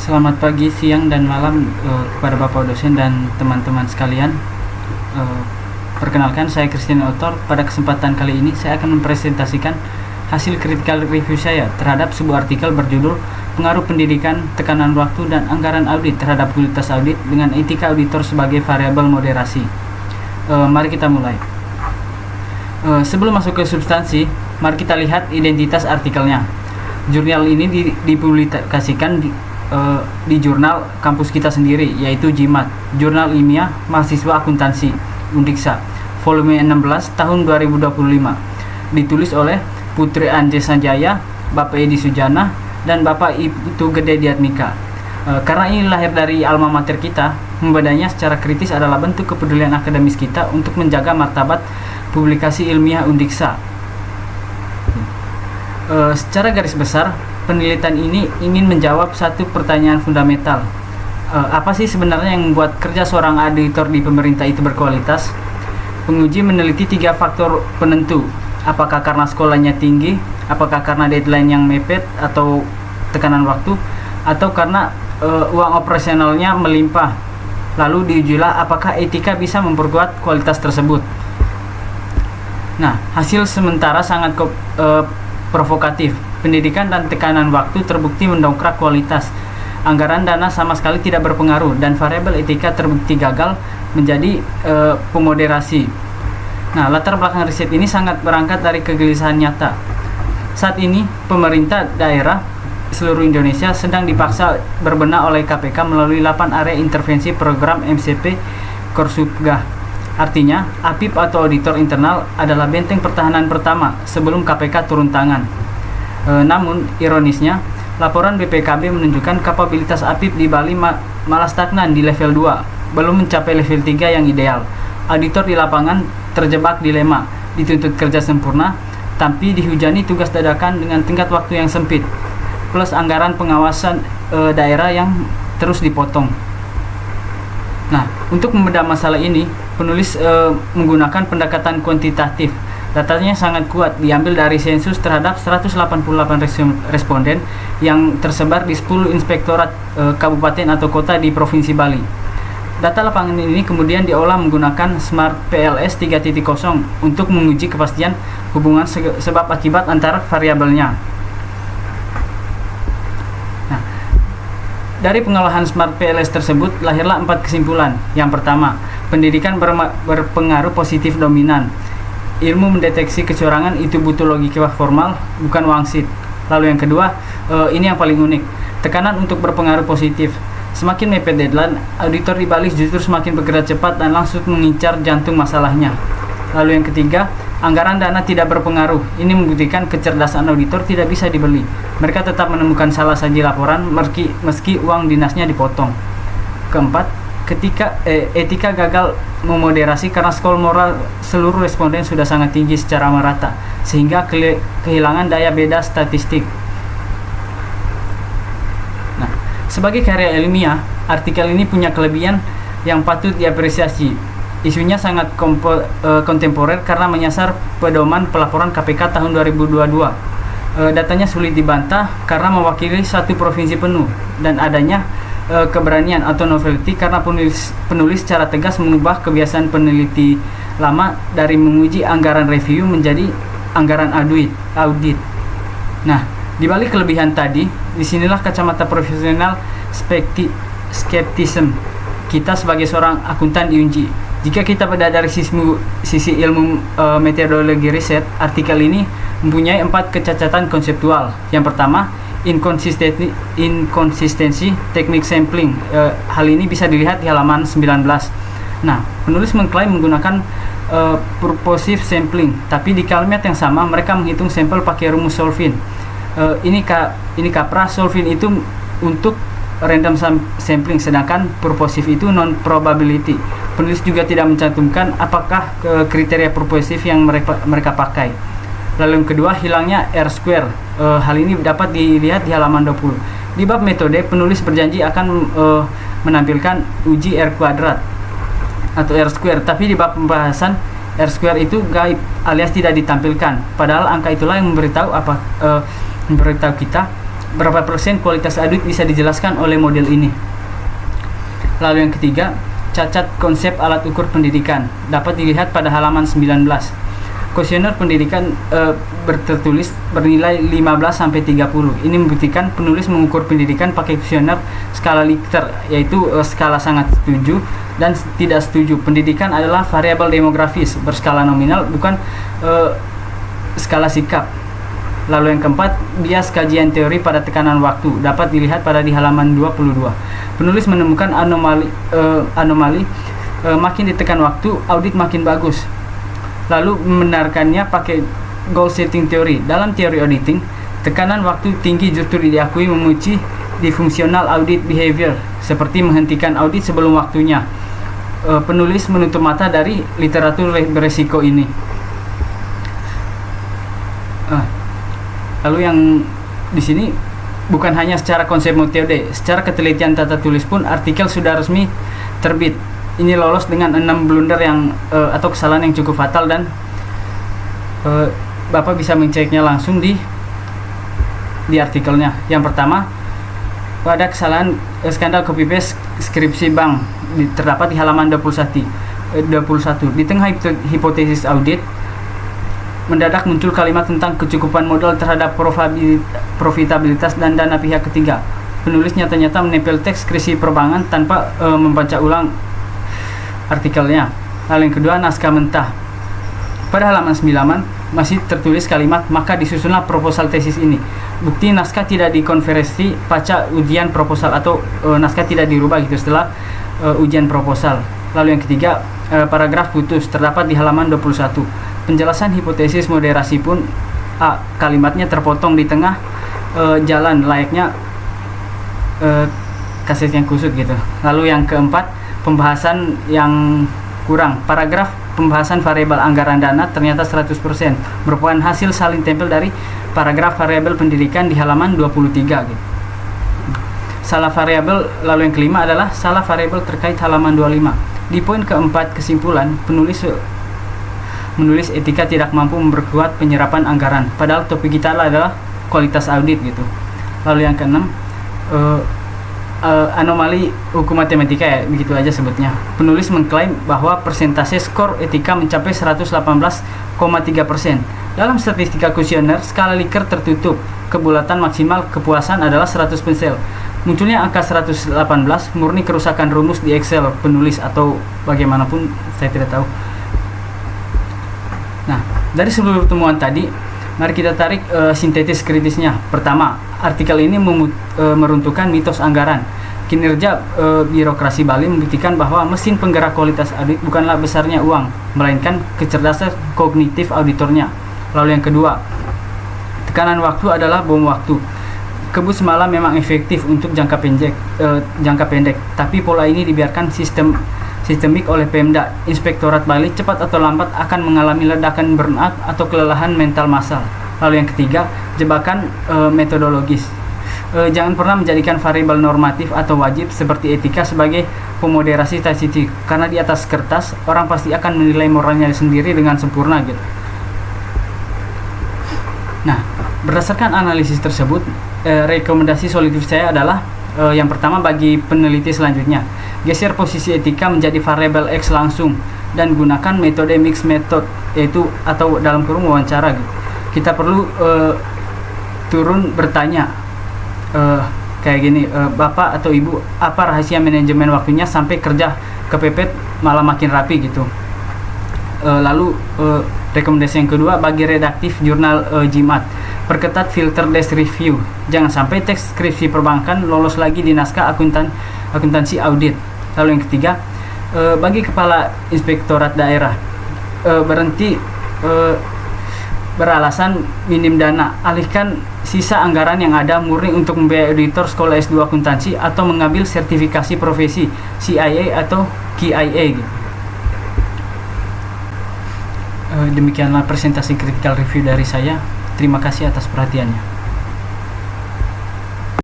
Selamat pagi, siang, dan malam kepada Bapak dosen dan teman-teman sekalian. Eh, Perkenalkan, saya Christian Autor. Pada kesempatan kali ini, saya akan mempresentasikan hasil critical review saya terhadap sebuah artikel berjudul Pengaruh Pendidikan, Tekanan Waktu, dan Anggaran Audit terhadap Kualitas Audit dengan Etika Auditor sebagai Variabel Moderasi. Mari kita mulai. Sebelum masuk ke substansi, mari kita lihat identitas artikelnya. Jurnal ini dipublikasikan di jurnal kampus kita sendiri, yaitu JIMAT, Jurnal Ilmiah Mahasiswa Akuntansi Undiksa, volume 16 tahun 2025. Ditulis oleh Putri Anje Sanjaya, Bapak Edi Sujana, dan Bapak Ibtu Gede Diatmika. Karena ini lahir dari alma mater kita, membacanya secara kritis adalah bentuk kepedulian akademis kita untuk menjaga martabat publikasi ilmiah Undiksa. Secara garis besar, penelitian ini ingin menjawab satu pertanyaan fundamental. Apa sih sebenarnya yang membuat kerja seorang auditor di pemerintah itu berkualitas? Penguji meneliti 3 faktor penentu. Apakah karena sekolahnya tinggi, apakah karena deadline yang mepet atau tekanan waktu, atau karena uang operasionalnya melimpah. Lalu diujilah apakah etika bisa memperkuat kualitas tersebut. Nah, hasil sementara sangat provokatif. Pendidikan dan tekanan waktu terbukti mendongkrak kualitas. Anggaran dana sama sekali tidak berpengaruh, dan variabel etika terbukti gagal menjadi pemoderasi. Nah, latar belakang riset ini sangat berangkat dari kegelisahan nyata. Saat ini, pemerintah daerah seluruh Indonesia sedang dipaksa berbenah oleh KPK melalui 8 area intervensi program MCP Korsubgah. Artinya, APIP atau auditor internal adalah benteng pertahanan pertama sebelum KPK turun tangan. Namun, ironisnya, laporan BPKB menunjukkan kapabilitas APIP di Bali malah stagnan di level 2, belum mencapai level 3 yang ideal. Auditor di lapangan terjebak dilema, dituntut kerja sempurna, tapi dihujani tugas dadakan dengan tenggat waktu yang sempit, plus anggaran pengawasan daerah yang terus dipotong. Nah, untuk membedah masalah ini, penulis menggunakan pendekatan kuantitatif. Datanya sangat kuat, diambil dari sensus terhadap 188 responden yang tersebar di 10 inspektorat kabupaten atau kota di Provinsi Bali. Data lapangan ini kemudian diolah menggunakan Smart PLS 3.0 untuk menguji kepastian hubungan sebab akibat antara variabelnya. Nah, dari pengolahan Smart PLS tersebut lahirlah 4 kesimpulan. Yang pertama, pendidikan berpengaruh positif dominan. Ilmu mendeteksi kecurangan itu butuh logika formal, bukan wangsit. Lalu yang kedua, ini yang paling unik, tekanan untuk berpengaruh positif. Semakin mepet deadline, auditor di Bali justru semakin bergerak cepat dan langsung mengincar jantung masalahnya. Lalu yang ketiga, anggaran dana tidak berpengaruh. Ini membuktikan kecerdasan auditor tidak bisa dibeli. Mereka tetap menemukan salah saji laporan meski uang dinasnya dipotong. Keempat, etika gagal memoderasi karena skor moral seluruh responden sudah sangat tinggi secara merata, sehingga kehilangan daya beda statistik. Nah, sebagai karya ilmiah, artikel ini punya kelebihan yang patut diapresiasi. Isunya sangat kontemporer karena menyasar pedoman pelaporan KPK tahun 2022. Datanya sulit dibantah karena mewakili satu provinsi penuh, dan adanya keberanian atau novelty karena penulis secara tegas mengubah kebiasaan peneliti lama dari menguji anggaran review menjadi anggaran audit. Nah, di balik kelebihan tadi, disinilah kacamata profesional skeptism kita sebagai seorang akuntan diuji. Jika kita pada dari sisi ilmu metodologi riset, artikel ini mempunyai 4 kecacatan konseptual. Yang pertama, inkonsistensi teknik sampling. Hal ini bisa dilihat di halaman 19. Nah, penulis mengklaim menggunakan purposive sampling, tapi di kalimat yang sama mereka menghitung sampel pakai rumus Solvin. Ini kaprah. Solvin itu untuk random sampling, sedangkan purposive itu non probability. Penulis juga tidak mencantumkan apakah kriteria purposive yang mereka pakai. Lalu yang kedua, hilangnya R-square. Hal ini dapat dilihat di halaman 20. Di bab metode, penulis berjanji akan menampilkan uji R kuadrat atau R-square, tapi di bab pembahasan R-square itu gaib alias tidak ditampilkan. Padahal angka itulah yang memberitahu kita berapa persen kualitas audit bisa dijelaskan oleh model ini. Lalu yang ketiga, cacat konsep alat ukur pendidikan dapat dilihat pada halaman 19. Kuesioner pendidikan tertulis bernilai 15-30. Ini membuktikan penulis mengukur pendidikan pakai kuesioner skala Likert, yaitu skala sangat setuju dan tidak setuju. Pendidikan adalah variabel demografis berskala nominal, bukan skala sikap. Lalu yang keempat, bias kajian teori pada tekanan waktu dapat dilihat pada di halaman 22. Penulis menemukan anomali makin ditekan waktu, audit makin bagus. Lalu membenarkannya pakai goal setting teori. Dalam teori auditing, tekanan waktu tinggi justru diakui menguji di fungsional audit behavior, seperti menghentikan audit sebelum waktunya. Penulis menutup mata dari literatur beresiko ini. Lalu yang di sini bukan hanya secara konsep metode, secara ketelitian tata tulis pun artikel sudah resmi terbit. Ini lolos dengan 6 blunder yang atau kesalahan yang cukup fatal, dan Bapak bisa mengeceknya langsung di artikelnya. Yang pertama, pada kesalahan skandal copy paste skripsi bank terdapat di halaman 21. Di tengah hipotesis audit, mendadak muncul kalimat tentang kecukupan modal terhadap profitabilitas dan dana pihak ketiga. Penulis nyata-nyata menempel teks skripsi perbankan tanpa membaca ulang artikelnya. Lalu yang kedua, naskah mentah. Pada halaman 9 masih tertulis kalimat maka disusunlah proposal tesis ini. Bukti naskah tidak dikonversi pasca ujian proposal, atau naskah tidak dirubah gitu setelah ujian proposal. Lalu yang ketiga, paragraf putus terdapat di halaman 21. Penjelasan hipotesis moderasi pun kalimatnya terpotong di tengah jalan layaknya kaset yang kusut gitu. Lalu yang keempat, pembahasan yang kurang. Paragraf pembahasan variabel anggaran dana ternyata 100% merupakan hasil salin tempel dari paragraf variabel pendidikan di halaman 23 gitu. Salah variabel. Lalu yang kelima adalah salah variabel terkait halaman 25. Di poin keempat kesimpulan, penulis menulis etika tidak mampu memperkuat penyerapan anggaran, padahal topik kita adalah kualitas audit gitu. Lalu yang keenam, anomali hukum matematika, ya begitu aja sebutnya. Penulis mengklaim bahwa persentase skor etika mencapai 118,3%. Dalam statistika kuesioner skala Likert tertutup, kebulatan maksimal kepuasan adalah 100%. Munculnya angka 118 murni kerusakan rumus di Excel penulis, atau bagaimanapun saya tidak tahu. Nah, dari seluruh temuan tadi, mari kita tarik sintetis kritisnya. Pertama, artikel ini meruntuhkan mitos anggaran. Kinerja birokrasi Bali membuktikan bahwa mesin penggerak kualitas audit bukanlah besarnya uang, melainkan kecerdasan kognitif auditornya. Lalu yang kedua, tekanan waktu adalah bom waktu. Kebut semalam memang efektif untuk jangka pendek, tapi pola ini dibiarkan sistemik oleh Pemda. Inspektorat Bali cepat atau lambat akan mengalami ledakan burnout atau kelelahan mental massal. Lalu yang ketiga, jebakan metodologis. Jangan pernah menjadikan variabel normatif atau wajib seperti etika sebagai pemoderasi statistik, karena di atas kertas orang pasti akan menilai moralnya sendiri dengan sempurna gitu. Nah, berdasarkan analisis tersebut, rekomendasi solutif saya adalah yang pertama, bagi peneliti selanjutnya, geser posisi etika menjadi variabel X langsung dan gunakan metode mixed method, yaitu atau dalam kurung wawancara gitu. Kita perlu turun bertanya kayak gini, Bapak atau Ibu, apa rahasia manajemen waktunya sampai kerja kepepet malah makin rapi gitu. Lalu rekomendasi yang kedua, bagi redaktif jurnal Jimat, perketat filter desk review. Jangan sampai teks skripsi perbankan lolos lagi di naskah akuntansi audit. Lalu yang ketiga, bagi kepala inspektorat daerah, berhenti beralasan minim dana, alihkan sisa anggaran yang ada murni untuk membiayai auditor sekolah S2 akuntansi atau mengambil sertifikasi profesi CIA atau KIA gitu. Demikianlah presentasi critical review dari saya. Terima kasih atas perhatiannya.